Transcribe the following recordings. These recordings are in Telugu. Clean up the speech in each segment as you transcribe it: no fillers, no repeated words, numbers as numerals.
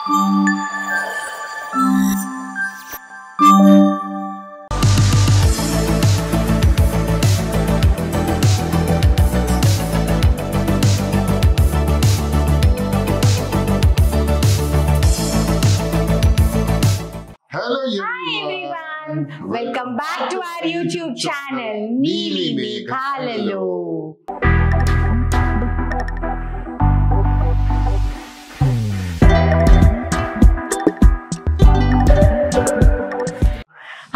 Welcome back to our YouTube channel, Neeli Meghalalo.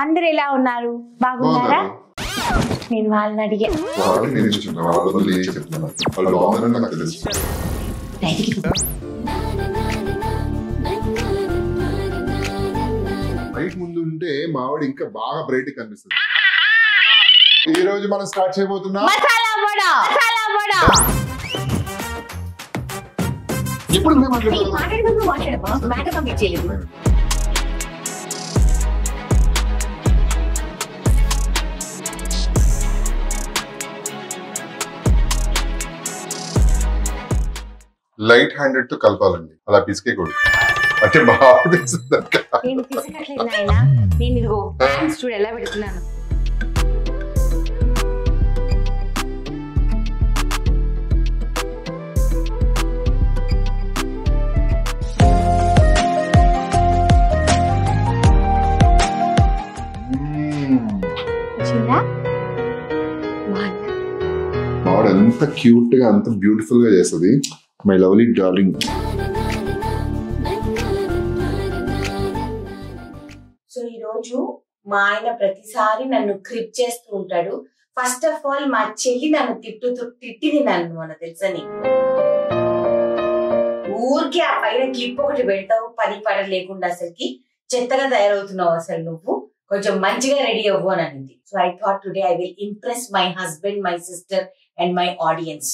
అందరూ ఎలా ఉన్నారు? బాగున్నారా? నేను వాళ్ళని అడిగా. లైట్ ముందు ఉంటే మావాడు ఇంకా బాగా బ్రైట్ కనిపిస్తుంది. ఈ రోజు మనం స్టార్ట్ చేయబోతున్నాం మసాలా వడ. మసాలా వడ. ఎప్పుడు మాట్లాడమా మ్యాటర్ కంప్లీట్ చేయలేదు. లైట్ హ్యాండెడ్ తో కలపాలండి, అలా పిసికేకూడదు. అంటే బాగా తెలుస్తుంది. నేను పిసకట్లేదు నాయన, నేను ఇదిగో హ్యాండ్స్ చూడు ఎలా పెడుతున్నాను. వాడు ఎంత క్యూట్ గా అంత బ్యూటిఫుల్ గా చేస్తుంది. My lovely darling. సో ఈ రోజు మా ఆయన ప్రతిసారి నన్ను క్రిప్ చేస్తూ ఉంటాడు. ఫస్ట్ ఆఫ్ ఆల్ మా చెల్లి నన్ను తిట్టింది నన్ను మన తెలుసని. ఊరికి ఆ పైన క్లిప్ ఒకటి పెడతావు, పని పడ లేకుండా అసలుకి చెత్తగా తయారవుతున్నావు, అసలు నువ్వు కొంచెం మంచిగా రెడీ అవ్వు అని అనింది. So I thought today I will impress my husband, my sister and my audience.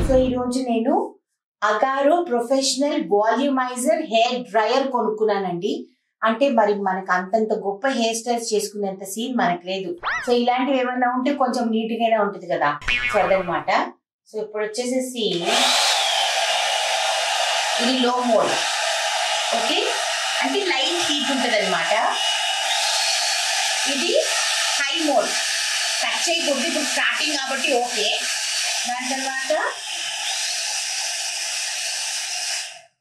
So ఈ రోజు నేను Agaro professional volumiser hair dryer కొనుక్కున్నానండి. అంటే మరి మనకు అంతంత గొప్ప హెయిర్ స్టైల్స్ చేసుకునేంత సీన్ మనకు లేదు. సో ఇలాంటివి ఏమన్నా ఉంటే కొంచెం నీట్ గానే ఉంటుంది కదా, సో అదనమాట. సో ఇప్పుడు వచ్చేసేసి ఇది లో మోడ్, ఓకే, అంటే లైట్ హీట్ ఉంటుంది అనమాట. ఇది హై మోడ్, టచ్ చేయకూడదు, ఇప్పుడు స్టార్టింగ్ కాబట్టి ఓకే. దాని తర్వాత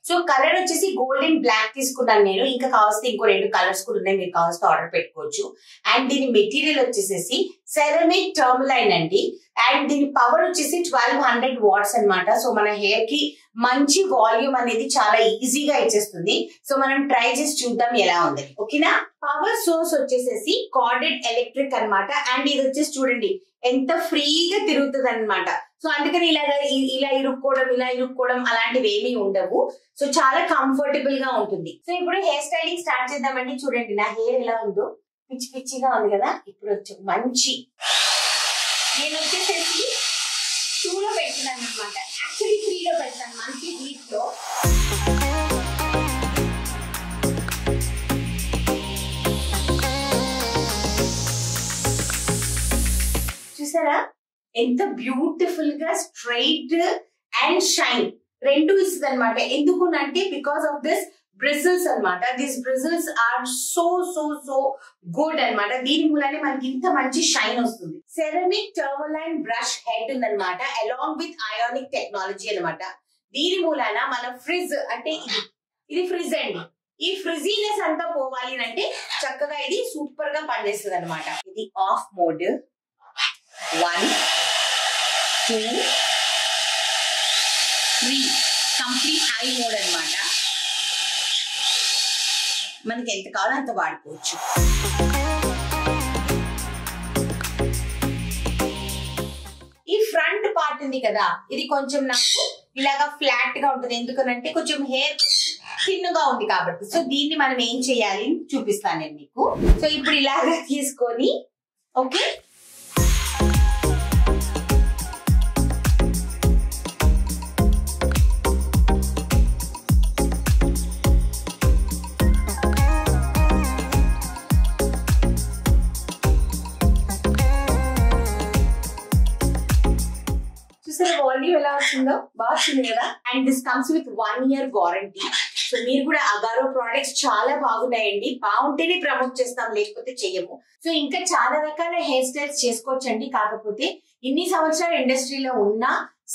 సో కలర్ వచ్చేసి గోల్డెన్ బ్లాక్ తీసుకున్నాను నేను. ఇంకా కావాల్సి ఇంకో 2 కలర్స్ కూడా ఉన్నాయి, మీరు కావాల్సి ఆర్డర్ పెట్టుకోవచ్చు. అండ్ దీని మెటీరియల్ వచ్చేసేసి సెరమిక్ టర్మలైన్ అండి. అండ్ దీని పవర్ వచ్చేసి 1200 వాట్స్ అనమాట. సో మన హెయిర్ కి మంచి వాల్యూమ్ అనేది చాలా ఈజీగా ఇచ్చేస్తుంది. సో మనం ట్రై చేసి చూద్దాం ఎలా ఉంది, ఓకేనా. పవర్ సోర్స్ వచ్చేసేసి కార్డెడ్ ఎలక్ట్రిక్ అనమాట. అండ్ ఇది వచ్చేసి చూడండి ఎంత ఫ్రీగా తిరుగుతుంది అనమాట. సో అందుకని ఇలా ఇరుక్కోవడం అలాంటివి ఏమీ ఉండవు. సో చాలా కంఫర్టబుల్ గా ఉంటుంది. సో ఇప్పుడు హెయిర్ స్టైలింగ్ స్టార్ట్ చేద్దామండి. చూడండి నా హెయిర్ ఎలా ఉందో, పిచ్చి పిచ్చిగా ఉంది కదా. ఇప్పుడు వచ్చి మంచి నేను వచ్చేసేసి 2లో పెడుతున్నాను అనమాట. యాక్చువల్లీ 3లో పెడతాను, మంచి హీట్ లో. చూసారా ఎంత బ్యూటిఫుల్ గా స్ట్రైట్ అండ్ షైన్ రెండు ఇస్తుంది అనమాట. ఎందుకునంటే బికాస్ ఆఫ్ దిస్ బ్రిజిల్స్ అనమాట. These bristles are so so so good అనమాట. దీని మూలనే మనకి ఇంత మంచి షైన్ వస్తుంది. సెరమిక్ టర్మలైన్ బ్రష్ హెడ్ ఉందన్నమాట, అలాంగ్ విత్ అయానిక్ టెక్నాలజీ అనమాట. దీని మూలన మన ఫ్రిజ్ అంటే ఇది ఫ్రిజ్ అండి. ఈ ఫ్రిజీనెస్ అంతా పోవాలి అంటే చక్కగా ఇది సూపర్ గా పనిచేస్తుంది అనమాట. ఇది of mode 1 2 3 complete high mode అనమాట. మనకి ఎంత కావాలో అంత వాడుకోవచ్చు. ఈ ఫ్రంట్ పార్ట్ ఉంది కదా, ఇది కొంచెం నాకు ఇలాగా ఫ్లాట్ గా ఉంటుంది. ఎందుకనంటే కొంచెం హెయిర్ థిన్గా ఉంది కాబట్టి. సో దీన్ని మనం ఏం చేయాలి చూపిస్తాను నేను మీకు. సో ఇప్పుడు ఇలాగా తీసుకొని ఓకే వాల్యూమ్ ఎలా వస్తుందో బాగా వస్తుంది కదా. And this comes with 1 year warranty. So మీరు కూడా అగారో ప్రోడక్ట్స్ చాలా బాగున్నాయండి, బాగుంటేనే ప్రమోట్ చేస్తాం, లేకపోతే చెయ్యము. సో ఇంకా చాలా రకాల హెయిర్ స్టైల్స్ చేసుకోవచ్చండి. కాకపోతే ఇన్ని సంవత్సరాల ఇండస్ట్రీలో ఉన్న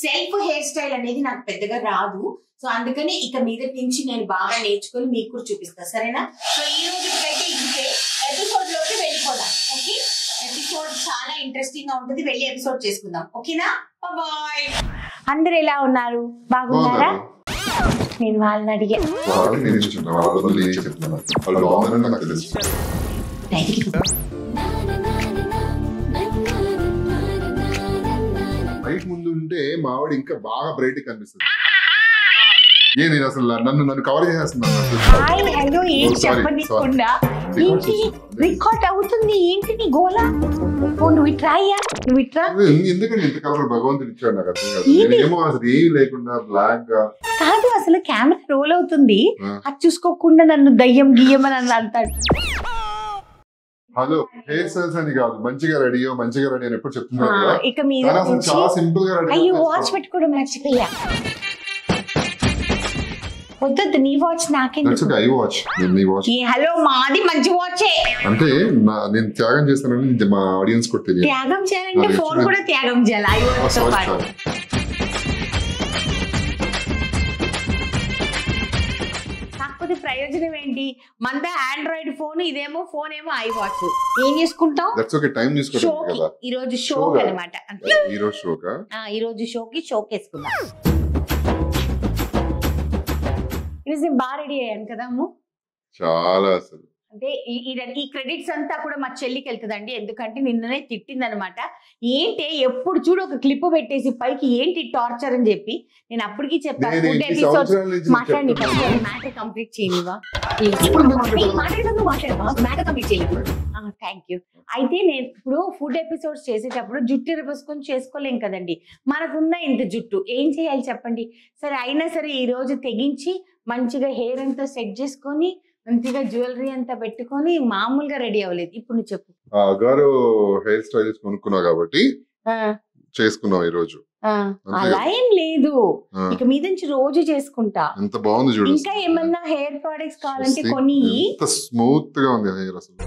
సెల్ఫ్ హెయిర్ స్టైల్ అనేది నాకు పెద్దగా రాదు. సో అందుకని ఇక మీద నుంచి నేను బాగా నేర్చుకొని మీకు కూడా చూపిస్తా, సరేనా? సో ఈ రోజుకైతే ఇంకే ఎపిసోడ్ లోకి వెళ్ళిపోదాం. ఓకే, ఎపిసోడ్ చాలా ఇంట్రెస్టింగ్ గా ఉంటుంది, వెళ్ళి ఎపిసోడ్ చేసుకుందాం. ఓకేనా? బాయ్. అందరు ఎలా ఉన్నారు? బాగున్నారా? నేను వాళ్ళని అడిగా. బయట ముందు ఉంటే మావాడు ఇంకా బాగా బ్రైట్ కనిపిస్తుంది. నేను అసలు నన్ను కవర్ చేసేస్తున్నాను. హలో, ఏం చెప్పకుండా రికార్డ్ అవుతుంది. ఏంటి నీ గోలా? నువ్వు ఇట్రాయ్యా, నువ్వు ఇట్రా. ఎందుకంటే ఇంత కలర్ భగవంతుడు ఇచ్చాడు నాకు అర్థం కాదు. ఏమో అసలు ఏం లేకుండా బ్లాక్ గా కాదు, అసలు కెమెరా రోల్ అవుతుంది, అది చూసుకోకుండా నన్ను దయ్యం గియ్యం అని అంటాడు. హలో, హెయిర్ స్టైల్స్ అని కాదు, మంచిగా రెడీ అని ఎప్పుడు చెప్తున్నారు. ఇక మీరు చాలా సింపుల్ గా రెడీ. అయ్యో, వాచ్ పెట్టుకోవడం మర్చిపోయా. వద్దు, నీ వాచ్ నాకెందుకు? హలో, మాది మంచి వాచే. అంటే నేను త్యాగం చేస్తానని మా ఆడియన్స్ కూడా తెలియదు. త్యాగం చేయాలంటే ఫోన్ కూడా త్యాగం చేయాలి. కాకపోతే ప్రయోజనం ఏంటి? మన ఆండ్రాయిడ్ ఫోన్, ఇదేమో ఫోన్ ఏమో ఐ వాచ్. ఏం చేసుకుంటాం? ఈ రోజు షో అనమాట. ఈ రోజు షోకి వేసుకుందాం. ఈరోజు నేను బాగా రెడీ అయ్యాను కదా అమ్ము. చాలా అసలు అంటే ఈ క్రెడిట్స్ అంతా కూడా మా చెల్లికి వెళ్తుందండి. ఎందుకంటే నిన్ననే తిట్టింది అనమాట. ఏంటి ఎప్పుడు చూడు ఒక క్లిప్ పెట్టేసి పైకి ఏంటి టార్చర్ అని చెప్పి నేను అప్పటికి చెప్పాను. ఫుడ్ ఎపిసోడ్స్ మాట్లాడి మ్యాటర్ కంప్లీట్ చేయనివా? మ్యాటర్ కంప్లీట్ చేయలేదు. Thank you. అయితే నేను ఇప్పుడు ఫుడ్ ఎపిసోడ్స్ చేసేటప్పుడు జుట్టు రిపసుకొని చేసుకోలేం కదండి. మనకున్న ఇంత జుట్టు ఏం చేయాలి చెప్పండి? సరే, అయినా సరే ఈ రోజు తెగించి మంచిగా హెయిర్ అంతా సెట్ చేసుకొని మంచిగా జ్యువెలరీ అంతా పెట్టుకొని మామూలుగా రెడీ అవ్వలేదు. ఇప్పుడు నువ్వు చెప్పు. గారు హెయిర్ స్టైల్స్ కొనుక్కున్నావు కాబట్టి చేసుకున్నావు ఈ రోజు. అలా ఏం లేదు, ఇక మీద నుంచి రోజు చేసుకుంటా. ఎంత బాగుంది చూడు. ఇంకా ఏమన్నా హెయిర్ ప్రొడక్ట్స్ కావాలంటే కొని. స్మూత్ గా ఉంది హెయిర్ అసలు.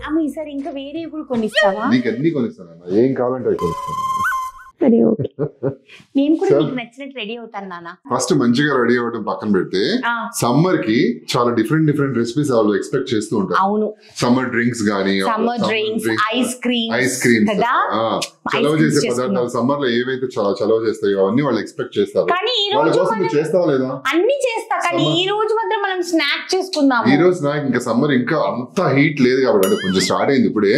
అమ్మ, ఈసారి ఇంకా వేరే కూడా కొనిస్తావా? నీకు అన్ని కొనిస్తాను, ఏం కావాలంటే అవి కొనిస్తాను. సరే, ఓకే. నేను కూడా నీకు నచ్చినట్టు రెడీ అవుతాను నాన్న. ఫస్ట్ మంచిగా రెడీ అవ్వడం పక్కన పెడితే, సమ్మర్ కి చాలా డిఫరెంట్ రెసిపీస్ వాళ్ళు ఎక్స్పెక్ట్ చేస్తూ ఉంటారు. అవును, సమ్మర్ డ్రింక్స్ గానీ, సమ్మర్ డ్రింక్స్, ఐస్ క్రీమ్ కదా, చలవ చేసే పదార్థాలు సమ్మర్ లో ఏవైతే చలవ చేస్తాయో అవన్నీ వాళ్ళు ఎక్స్పెక్ట్ చేస్తారు. కానీ ఈ రోజు చేస్తావా లేదా? అన్ని చేస్తా, కానీ ఈ రోజు మాత్రం మనం స్నాక్ చేసుకుందాం. ఈ రోజు స్నాక్ ఇంకా సమ్మర్ ఇంకా అంత హీట్ లేదు కాబట్టి, అంటే కొంచెం స్టార్ట్ అయింది ఇప్పుడే.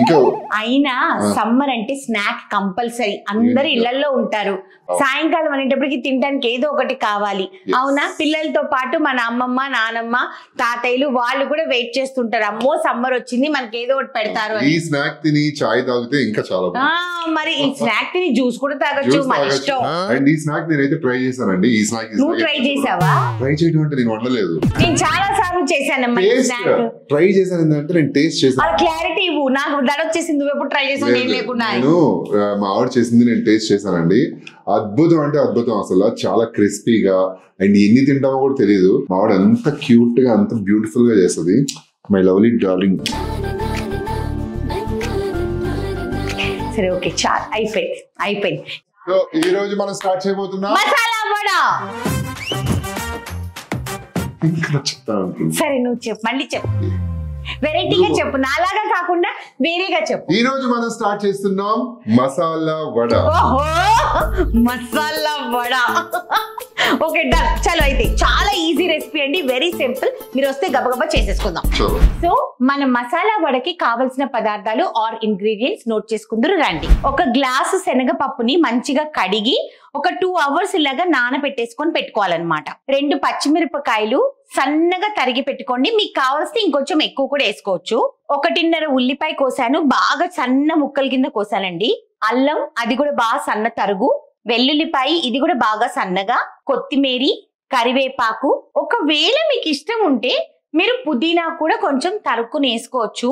ఇంకా అయినా సమ్మర్ అంటే స్నాక్ కంపల్సరీ. అందరు ఇళ్లలో ఉంటారు, సాయంకాలం అనేటప్పటికి తినడానికి ఏదో ఒకటి కావాలి. అవునా? పిల్లలతో పాటు మన అమ్మమ్మ, నానమ్మ, తాతయ్యలు వాళ్ళు కూడా వెయిట్ చేస్తుంటారు. అమ్మో సమ్మర్ వచ్చింది, మనకి ఏదో ఒకటి పెడతారు. ఈ స్నాక్ తిని చాయ్ తాగితే ఇంకా చాలా మరి ఈ స్నాక్ తిని జ్యూస్ కూడా తాగొచ్చు, మన ఇష్టం. అండ్ ఈ స్నాక్ నేనైతే ట్రై చేశానండి. ఈ స్నాక్ నువ్వు ట్రై చేసావా? ట్రై చేయడం అంటే నేను వండలేదు, నేను చాలా సార్లు చేశానమ్మా. ట్రై చేశాను అంటే నేను టేస్ట్ చేశాను. క్లారిటీ ఇవ్వు, నాకు దడ వచ్చేసింది. నువ్వు ఎప్పుడు ట్రై చేసావు? నేను లేకుండా. నేను మా ఆవిడ చేసింది నేను టేస్ట్ చేశానండి. అద్భుతం అంటే అద్భుతం అసలు. చాలా క్రిస్పీగా, అండ్ ఎన్ని తింటామో కూడా తెలియదు. మా ఆవిడ అంత క్యూట్ గా, అంత బ్యూటిఫుల్ గా చేస్తుంది. My lovely darling. సరే, ఓకే, చాలా అయిపోయింది. సో ఈ రోజు మనం స్టార్ట్ చేయబోతున్నాం మసాలా వడ. సరే, నువ్వు చెప్పు, మళ్ళీ చెప్పు, వెరైటీగా చెప్పు, నాలాగా కాకుండా వేరేగా చెప్పు. ఈ రోజు మనం స్టార్ట్ చేస్తున్నాం మసాలా వడ. ఓహో, మసాలా వడ. Okay, done. చలో, అయితే చాలా ఈజీ రెసిపీ అండి, వెరీ సింపుల్. మీరు వస్తే గబగబా చేసేసుకుందాం. సో మన మసాలా వడకి కావలసిన పదార్థాలు ఆర్ ఇంగ్రీడియంట్స్ నోట్ చేసుకుందరు రండి. 1 గ్లాసు శనగపప్పుని మంచిగా కడిగి ఒక 2 hours ఇలాగా నానబెట్టేసుకొని పెట్టుకోవాలన్నమాట. 2 పచ్చిమిరపకాయలు సన్నగా తరిగి పెట్టుకోండి. మీకు కావాల్సి ఇంకొంచెం ఎక్కువ కూడా వేసుకోవచ్చు. 1.5 ఉల్లిపాయ కోసాను, బాగా సన్న ముక్కల కింద కోసానండి. అల్లం, అది కూడా బాగా సన్న తరుగు. వెల్లుల్లిపాయ, ఇది కూడా బాగా సన్నగా. కొత్తిమీర, కరివేపాకు. ఒకవేళ మీకు ఇష్టం ఉంటే మీరు పుదీనా కూడా కొంచెం తరుక్కుని వేసుకోవచ్చు.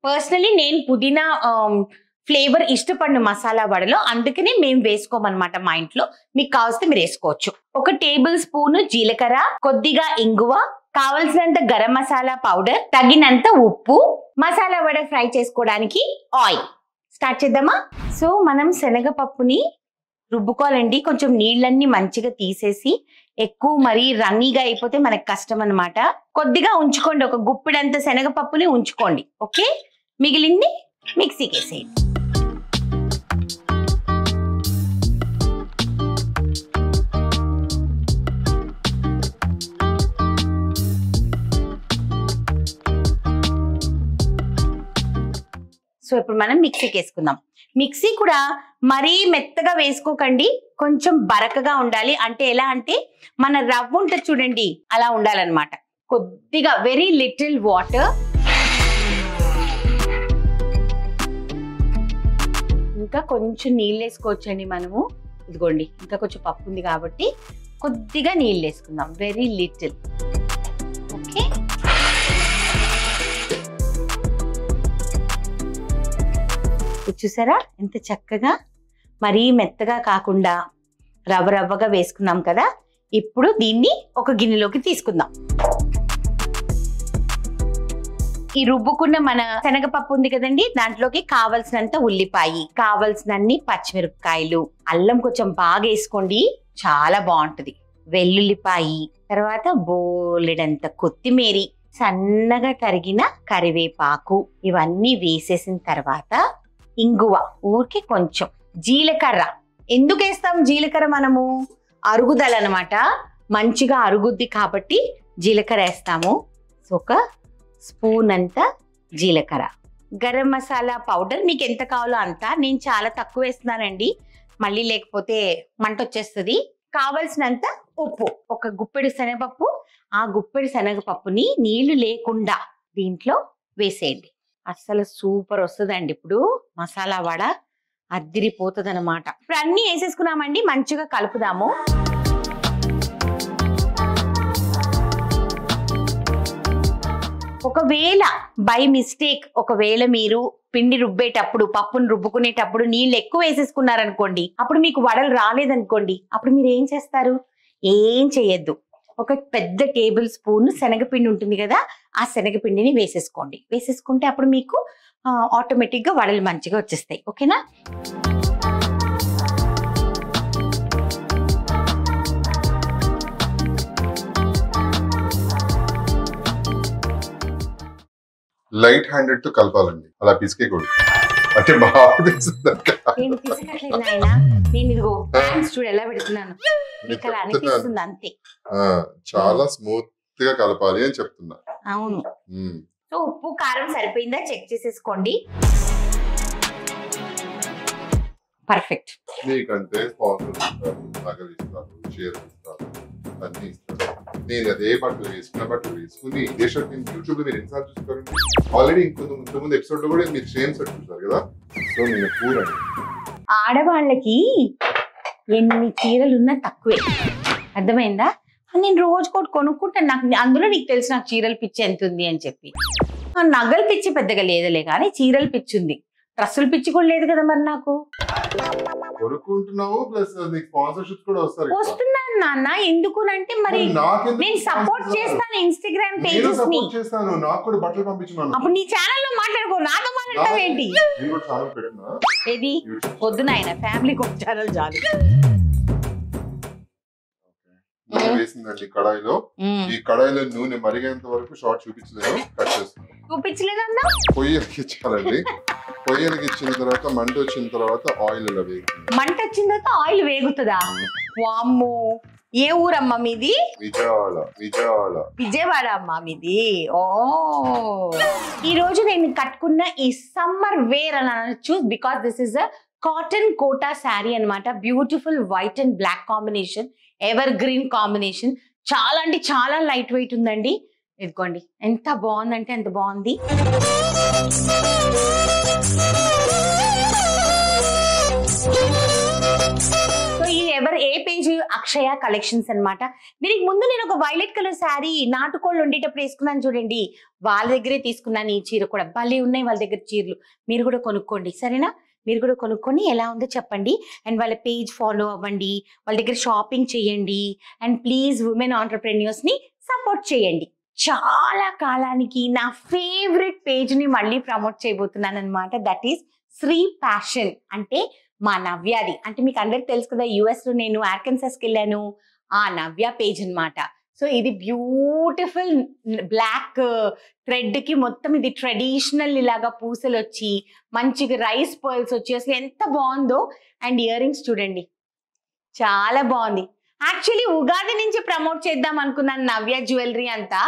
పర్సనలీ నేను పుదీనా ఫ్లేవర్ ఇష్టపడిన మసాలా వడలో, అందుకనే మేము వేసుకోమన్నమాట మా ఇంట్లో. మీకు కావాల్సి మీరు వేసుకోవచ్చు. 1 టేబుల్ స్పూన్ జీలకర్ర, కొద్దిగా ఇంగువ, కావలసినంత గరం మసాలా పౌడర్, తగినంత ఉప్పు, మసాలా వడ ఫ్రై చేసుకోవడానికి ఆయిల్. స్టార్ట్ చేద్దామా? సో మనం శనగపప్పుని రుబ్బుకోవాలండి. కొంచెం నీళ్ళన్నీ మంచిగా తీసేసి, ఎక్కువ మరీ రన్నీగా అయిపోతే మనకు కష్టం అన్నమాట. కొద్దిగా ఉంచుకోండి, ఒక గుప్పిడంత శనగపప్పుని ఉంచుకోండి. ఓకే, మిగిలింది మిక్సీకి వేసేయండి. సో ఇప్పుడు మనం మిక్సీకి వేసుకుందాం. మిక్సీ కూడా మరీ మెత్తగా వేసుకోకండి, కొంచెం బరకగా ఉండాలి. అంటే ఎలా అంటే మన రవ్వ ఉంటుంది చూడండి, అలా ఉండాలన్నమాట. కొద్దిగా వెరీ లిటిల్ వాటర్, ఇంకా కొంచెం నీళ్ళు వేసుకోవచ్చండి మనము. ఇదిగోండి, ఇంకా కొంచెం పప్పు ఉంది కాబట్టి కొద్దిగా నీళ్ళు వేసుకుందాం, వెరీ లిటిల్. ఓకే, చూసారా ఎంత చక్కగా మరీ మెత్తగా కాకుండా రవ్వ రవ్వగా వేసుకున్నాం కదా. ఇప్పుడు దీన్ని ఒక గిన్నెలోకి తీసుకుందాం. ఈ రుబ్బుకున్న మన శనగపప్పు ఉంది కదండి, దాంట్లోకి కావలసినంత ఉల్లిపాయ, కావలసినన్ని పచ్చిమిరపకాయలు, అల్లం కొంచెం బాగా వేసుకోండి, చాలా బాగుంటది, వెల్లుల్లిపాయి, తర్వాత బోలెడంత కొత్తిమీర, సన్నగా తరిగిన కరివేపాకు, ఇవన్నీ వేసేసిన తర్వాత ఇంగువ, ఊరికి కొంచెం జీలకర్ర. ఎందుకు వేస్తాం జీలకర్ర? మనము అరుగుదల అన్నమాట, మంచిగా అరుగుద్ది కాబట్టి జీలకర్ర వేస్తాము. సో 1 స్పూన్ అంత జీలకర్ర. గరం మసాలా పౌడర్ మీకు ఎంత కావాలో అంత, నేను చాలా తక్కువ వేస్తున్నానండి, మళ్ళీ లేకపోతే మంట వచ్చేస్తుంది. కావలసినంత ఉప్పు. 1 గుప్పెడు శనగపప్పు, ఆ గుప్పెడు శనగపప్పుని నీళ్లు లేకుండా దీంట్లో వేసేయండి. అస్సలు సూపర్ వస్తుందండి. ఇప్పుడు మసాలా వడ అద్దిరిపోతుంది అనమాట. ఇప్పుడు అన్ని వేసేసుకున్నామండి, మంచిగా కలుపుదాము. ఒకవేళ బై మిస్టేక్, ఒకవేళ మీరు పిండి రుబ్బేటప్పుడు, పప్పును రుబ్బుకునేటప్పుడు నీళ్ళు ఎక్కువ వేసేసుకున్నారనుకోండి, అప్పుడు మీకు వడలు రాలేదనుకోండి, అప్పుడు మీరు ఏం చేస్తారు? ఏం చేయొద్దు. 1 పెద్ద టేబుల్ స్పూన్ శనగపిండి ఉంటుంది కదా, ఆ శనగపిండిని వేసేసుకోండి. వేసేసుకుంటే అప్పుడు మీకు ఆటోమేటిక్గా వడలు మంచిగా వచ్చేస్తాయి. ఓకేనా? లైట్ హ్యాండెడ్ తో కలపాలండి, అలా పిసికేకూడదు. అంటే బాగా నేను పిసకట్లేదు నాయన, నేను ఇదిగో చూడు ఎలా పెడుతున్నాను, మీకు అలా అనిపిస్తుంది అంతే. చాలా స్మూత్ గా కలపాలి అని చెప్తున్నా. అవును. సో ఉప్పు కారం సరిపోయిందా చెక్ చేసేసుకోండి. పర్ఫెక్ట్. మీకంటే స్పాన్సర్ ఇస్తారు, నగలు ఇస్తారు, షేర్ ఇస్తారు, అన్ని ఇస్తారు. నేను అదే బట్టలు వేసుకున్న బట్టలు వేసుకుని ఇదే షర్ట్ నేను యూట్యూబ్ లో మీరు ఎన్నిసార్లు చూస్తారండి. ఆల్రెడీ ఇంతకుముందు ఎపిసోడ్ లో కూడా మీరు సేమ్ షర్ట్ చూస్తారు కదా. సో నేను పూర్ ఆడవాళ్ళకి ఎన్ని చీరలున్నా తక్కువే, అర్థమైందా? నేను రోజుకోటి కొనుక్కుంటాను, నాకు అందులో నీకు తెలుసు నాకు చీరల పిచ్చి ఎంత ఉంది అని చెప్పి. నగల పిచ్చి పెద్దగా లేదులే కానీ చీరల పిచ్చి ఉంది, డ్రెస్సుల పిచ్చి కూడా లేదు కదా మరి నాకు. కొనుక్కుంటున్నావు ప్లస్ నీకు స్పాన్సర్షిప్స్ కూడా వస్తున్నాను నాన్న. ఎందుకునంటే మరి నేను సపోర్ట్ చేస్తాను ఇన్స్టాగ్రామ్ పేజెస్ ని. నాకు కూడా బట్టలు పంపించున్నాను. అప్పుడు నీ ఛానల్ లో మాట్లాడుకో, నాతో మాట్లాడతావేంటి? ఏది వద్దు నాయన, ఫ్యామిలీకి ఒక ఛానల్ చాలు. వేసిందండి కడాయిలో. ఈ కడాయిలో నూనె మరిగేంత వరకు షార్ట్ చూపించలేదు, కట్ చేస్తున్నాను. చూపించలేదన్నా పొయ్యి ఎక్కించాలండి. పొయ్యి ఎక్కించిన తర్వాత మంట వచ్చిన తర్వాత ఆయిల్ ఇలా వేగుతుంది. మంట వచ్చిన తర్వాత ఆయిల్ వేగుతుందా? వామ్మో, ఏ ఊరమ్మా మీది? విజయవాడ. విజయవాడ విజయవాడ అమ్మా మీది. ఓ, ఈ రోజు నేను కట్టుకున్న ఈ సమ్మర్ వేర్ అని అనొచ్చు, because this is a cotton Kota sari అనమాట. Beautiful white and black combination, evergreen combination. చాలా అంటే చాలా లైట్ వెయిట్ ఉందండి. ఇదిగోండి ఎంత బాగుందంటే ఎంత బాగుంది. సో ఇది ఏ పేజ్? అక్షయ కలెక్షన్స్ అనమాట. దీనికి ముందు నేను ఒక వైలెట్ కలర్ శారీ నాటుకోళ్ళు ఉండేటప్పుడు వేసుకున్నాను చూడండి, వాళ్ళ దగ్గరే తీసుకున్నాను. ఈ చీర కూడా భలే ఉన్నాయి వాళ్ళ దగ్గర చీరలు, మీరు కూడా కొనుక్కోండి సరేనా. మీరు కూడా కొనుక్కొని ఎలా ఉందో చెప్పండి. అండ్ వాళ్ళ పేజ్ ఫాలో అవ్వండి, వాళ్ళ దగ్గర షాపింగ్ చేయండి. అండ్ ప్లీజ్ ఉమెన్ ఆంటర్‌ప్రెన్యూర్స్‌ని సపోర్ట్ చేయండి. చాలా కాలానికి నా ఫేవరెట్ పేజ్‌ని మళ్ళీ ప్రమోట్ చేయబోతున్నాను అనమాట. That is Shri passion. అంటే మా నవ్యాది. అంటే మీకు అందరికి తెలుసు కదా, యూఎస్‌లో నేను ఆర్కన్సాస్‌కి వెళ్ళాను. ఆ నవ్య పేజ్ అనమాట. సో ఇది బ్యూటిఫుల్ బ్లాక్ థ్రెడ్ కి మొత్తం ఇది ట్రెడిషనల్ ఇలాగా పూసలు వచ్చి మంచిగా రైస్ పర్ల్స్ వచ్చి అసలు ఎంత బాగుందో. అండ్ ఇయర్ రింగ్స్ చూడండి, చాలా బాగుంది. యాక్చువల్లీ ఉగాది నుంచి ప్రమోట్ చేద్దాం అనుకున్నాను నవ్య జ్యువెలరీ అంతా,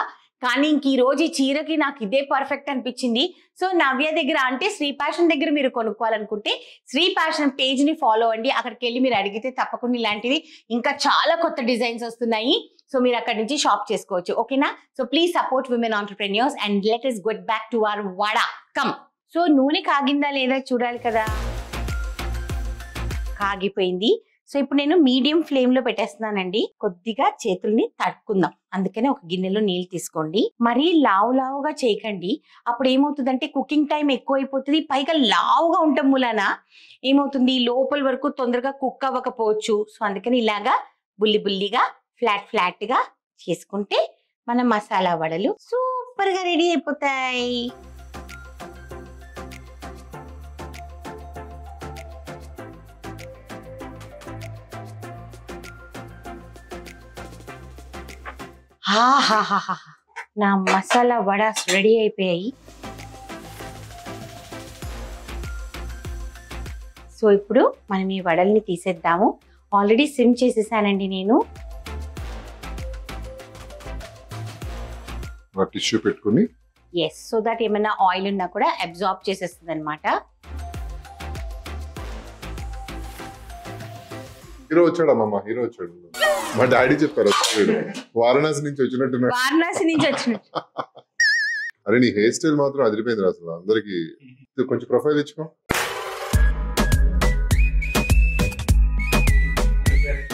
కానీ ఇంక ఈ రోజు ఈ చీరకి నాకు ఇదే పర్ఫెక్ట్ అనిపించింది. సో నవ్య దగ్గర అంటే శ్రీ ప్యాషన్ దగ్గర మీరు కొనుక్కోవాలనుకుంటే శ్రీ ప్యాషన్ పేజ్ ని ఫాలో అండి. అక్కడికి వెళ్ళి మీరు అడిగితే తప్పకుండా ఇలాంటివి ఇంకా చాలా కొత్త డిజైన్స్ వస్తున్నాయి. సో మీరు అక్కడి నుంచి షాప్ చేసుకోవచ్చు. ఓకేనా? So please support women entrepreneurs and let us get back to our vada. Come. So నూనె కాగిందా లేదా చూడాలి కదా. కాగిపోయింది. సో ఇప్పుడు నేను మీడియం ఫ్లేమ్ లో పెట్టేస్తున్నానండి. కొద్దిగా చేతుల్ని తడుపుకుందాం, అందుకనే ఒక గిన్నెలో నీళ్ళు తీసుకోండి. మరీ లావుగా చేయకండి, అప్పుడు ఏమవుతుందంటే కుకింగ్ టైం ఎక్కువైపోతుంది. పైగా లావుగా ఉండటం మూలాన ఏమవుతుంది, లోపల వరకు తొందరగా కుక్ అవ్వకపోవచ్చు. సో అందుకని ఇలాగా బుల్లిగా ఫ్లాట్ గా చేసుకుంటే మన మసాలా వడలు సూపర్ గా రెడీ అయిపోతాయి. నా మసాలా వడాస్ రెడీ అయిపోయాయి. సో ఇప్పుడు మనం ఈ వడల్ని తీసేద్దాము. ఆల్రెడీ సిమ్ చేసేసానండి నేను. టిష్యూ పెట్టుకుని ఎస్, సో దట్ ఏమైనా ఆయిల్ ఉన్నా కూడా అబ్జార్బ్ చేసేస్తుంది అనమాట. హీరో వచ్చాడమ్మా, హీరో వచ్చాడు. మా డాడీ చెప్పారు వారణాసి నుంచి వచ్చినట్టు. అరే నీ హెయిర్ స్టైల్ మాత్రం అదిరిపోయింది అసలు. అందరికి కొంచెం ప్రొఫైల్ ఇచ్చుకో.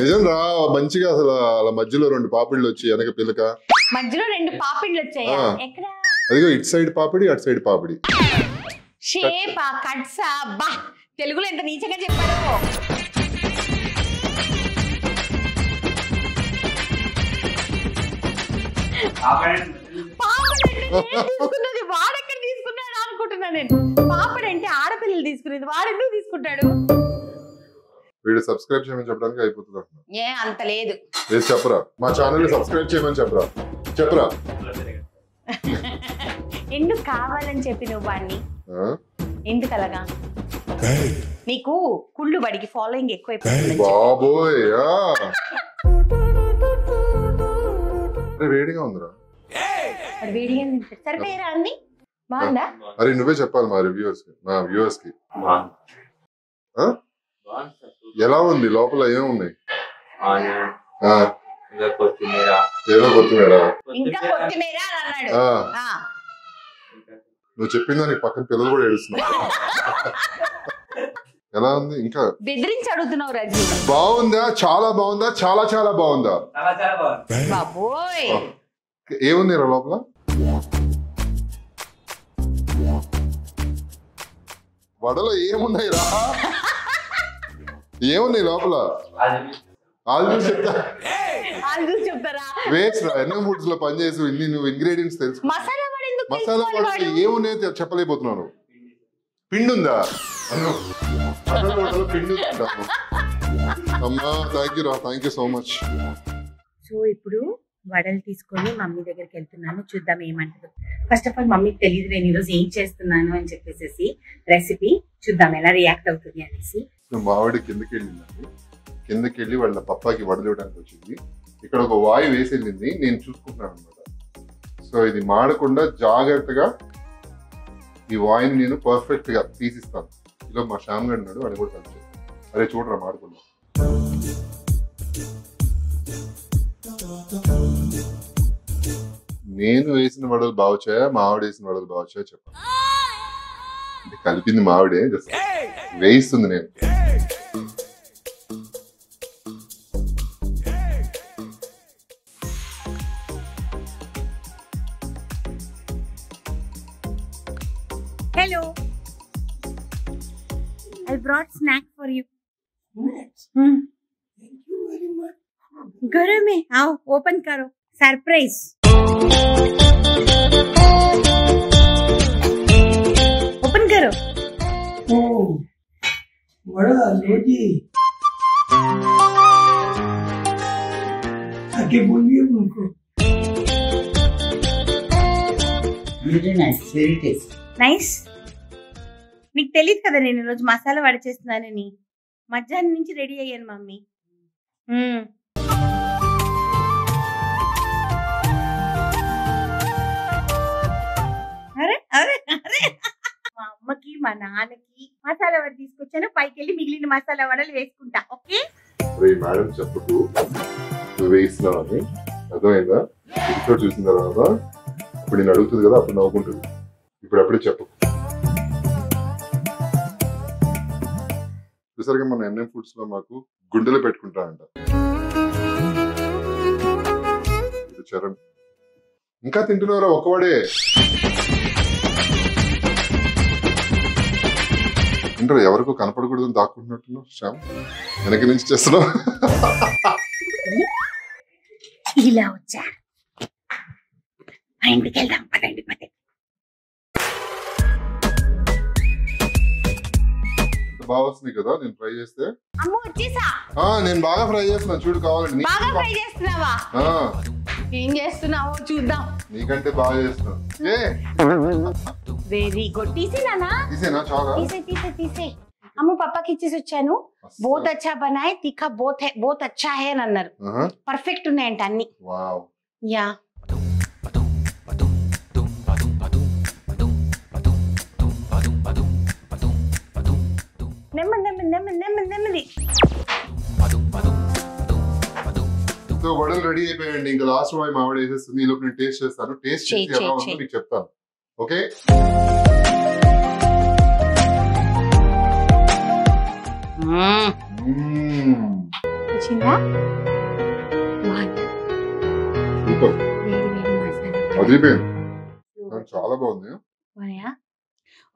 నిజం రా, మంచిగా అసలు అలా మధ్యలో 2 పాపిళ్ళు వచ్చి వెనక పిల్లక మధ్యలో 2 పాపిళ్ళు వచ్చాయా? ఎక్కడ? అదిగో ఇటు సైడ్ పాపిడి, అటు సైడ్ పాపిడి. షేపా కట్సా? బా, తెలుగులో ఎంత నీచగా చెప్పారు. వాడెక్కడ తీసుకున్నాడు అనుకుంటున్నా నేను. పాపడంటే ఆడపిల్లలు తీసుకునేది, వాడెందుకు తీసుకుంటాడు? వీడు సబ్స్క్రైబ్ చేయమని చెప్పడానికి అయిపోతుంది. ఏ అంత లేదు. చెప్పరా, మా ఛానల్ ని సబ్స్క్రైబ్ చేయమని చెప్పరా. ఎందుకు కావాలని చెప్పి నువ్వు వాడిని ఎందుకు అలాగా? నీకు కుళ్ళు బడికి ఫాలోయింగ్ ఎక్కువైపోయింది బాబోయ్. వేడిగా ఉందిరా. వేడిగా సరిపోయారా అండి? బాగుందా? అరే నువ్వే చెప్పాలి మా వ్యూవర్స్ కి ఎలా ఉంది, లోపల ఏమున్నాయి? ఏదో కొత్తిమీర. నువ్వు చెప్పిందా నీకు పక్కన పిల్లలు కూడా ఏడుస్తున్నారు. ఎలా ఉంది? ఇంకా బెదిరించి అడుగుతున్నావు రాజు. బాగుందా? చాలా బాగుందా? చాలా చాలా బాగుందా? ఏముంది రా లోపల? వడలో ఏమున్నాయి రా? ఏమున్నాయి లోపల? చెప్తారా? వేస్ట్ రా. ఎన్నో ఫుడ్స్ లో పనిచేసి నువ్వు ఇంగ్రీడియంట్స్ తెలుసు. మసాలా వడలు ఏమున్నాయో చెప్పలేకపోతున్నాను. పిండి ఉందా? పిండి ఉందా? అమ్మా thank you so much. So ఇప్పుడు వడలు తీసుకొని మమ్మీ దగ్గరికి వెళ్తున్నాను, చూద్దాం ఏమంటారు. ఫస్ట్ ఆఫ్ ఆల్ మమ్మీకి తెలియదు నేను ఈరోజు ఏం చేస్తున్నాను అని చెప్పేసి రెసిపీ చూద్దాం ఎలా రియాక్ట్ అవుతుంది అనేసి. మావిడ కిందకి వెళ్ళిందండి. కిందకి వెళ్ళి వాళ్ళ పప్పాకి వడలు ఇవ్వడానికి వచ్చింది. ఇక్కడ ఒక వాయు వేసి వెళ్ళింది, నేను చూసుకుంటున్నాను అనమాట. సో ఇది మాడకుండా జాగ్రత్తగా ఈ వాయుని నేను పర్ఫెక్ట్ గా తీసిస్తాను. ఇలా మా శ్యామ్ గారు ఉన్నాడు, అని కూడా కలిసి అరే చూడరా మాడకుండా. నేను వేసిన వడలు బావచ్చాయా, మావిడ వేసిన వడలు బావచ్చాయా చెప్పండి. కలిపింది మావిడే, జస్ట్ వేయిస్తుంది నేను. హలో, అవి brought snack for you. Thank you very much. घरों में आओ, ओपन करो, सरप्राइज. ओपन करो. ओह, बड़ा लेडी. आगे बोलिए उनको. Very nice, very tasty. Nice. నీకు తెలియదు కదా నేను ఈరోజు మసాలా వడ చేస్తున్నానని. మధ్యాహ్నం నుంచి రెడీ అయ్యాను మమ్మీ. అరే అరే అరే మా అమ్మకి మా నాన్నకి మసాలా వడ తీసుకొచ్చాను. పైకి వెళ్ళి మిగిలిన మసాలా వడలు వేసుకుంటా. ఓకే మేడం చెప్పకు నువ్వు వేయిస్తున్నావు అర్థమైందా? ఎపిసోడ్ చూసిన తర్వాత ఇప్పుడు నేను అడుగుతుంది కదా అప్పుడు నవ్వుకుంటుంది. ఇప్పుడు అప్పుడే చెప్పకు. చూసారుగా మన ఎన్ఎం ఫుడ్స్ లో మాకు గుండెలో పెట్టుకుంటారంట. చరణ్ ఇంకా తింటున్నారా? ఒకవాడే తింటారు. ఎవరికో కనపడకూడదని దాక్కుంటున్నట్టున్నావు శ్యామ్. వెనక నుంచి చేస్తున్నావు. ఇలా వచ్చా ఇంటికి వెళ్దాం పదండి. బాగా వస్తుంది కదా నేను ఫ్రై చేస్తే. అమ్మ వచ్చేసా. నేను బాగా ఫ్రై చేస్తున్నాను చూడు కావాలండి. బాగా ఫ్రై చేస్తున్నావా? ఏం చేస్తున్నావో చూద్దాం. నీకంటే బాగా చేస్తున్నాను. Very good. తీసేనా? తీసేనా? చాలా తీసే. అమ్మ పప్పాకి ఇచ్చేసి వచ్చాను. బోత్ అచ్చా బనాయ్, తీఖా బోత్ అచ్చా హై అని అన్నారు. పర్ఫెక్ట్ ఉన్నాయంట అన్ని. వావ్. యా నెమ్మది. సో వడలు రెడీ అయిపోయాయండి. ఇంకా లాస్ట్ మా ఆవిడ వేసేస్తుంది. ఈ లోపు నేను టేస్ట్ చేస్తాను. టేస్ట్ చేసి ఎలా ఉందో మీకు చెప్తాను. Okay super. అదిరిపోయింది. చాలా బాగుంది.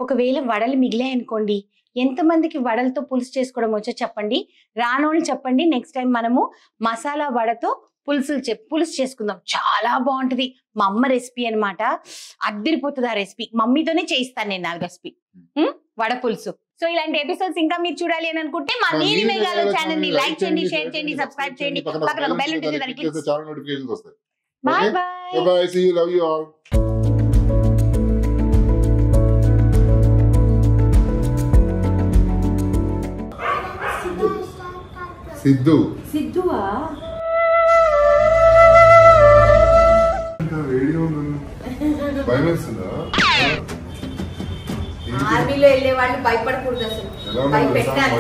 ఒకవేళ వడలు మిగిలాయనుకోండి, ఎంతమందికి వడలతో పులుసు చేసుకోవడం వచ్చో చెప్పండి. రానోళ్ళు చెప్పండి. నెక్స్ట్ టైం మనము మసాలా వడతో పులుసు చేసుకుందాం. చాలా బాగుంటది. మా అమ్మ రెసిపీ అనమాట. అద్దరిపోతుంది ఆ రెసిపీ. మమ్మీతోనే చేయిస్తాను నేను ఆ రెసిపీ, వడ పులుసు. సో ఇలాంటి ఎపిసోడ్స్ ఇంకా మీరు చూడాలి అని అనుకుంటే మా నీలి మేఘాలు ఛానల్ ని లైక్ చేయండి, షేర్ చేయండి, సబ్స్క్రైబ్ చేయండి. పక్కన ఒక బెల్ ఉంటుంది, దాన్ని క్లిక్ చేస్తే చాలా నోటిఫికేషన్స్ వస్తాయి. By by. See you. Love you all. సిద్ధువా? వేడిగా ఉంది. భయం వేస్తుందా? ఆర్మీలో వెళ్ళే వాళ్ళు భయపడకూడదు అసలు. భయపెట్టాలి.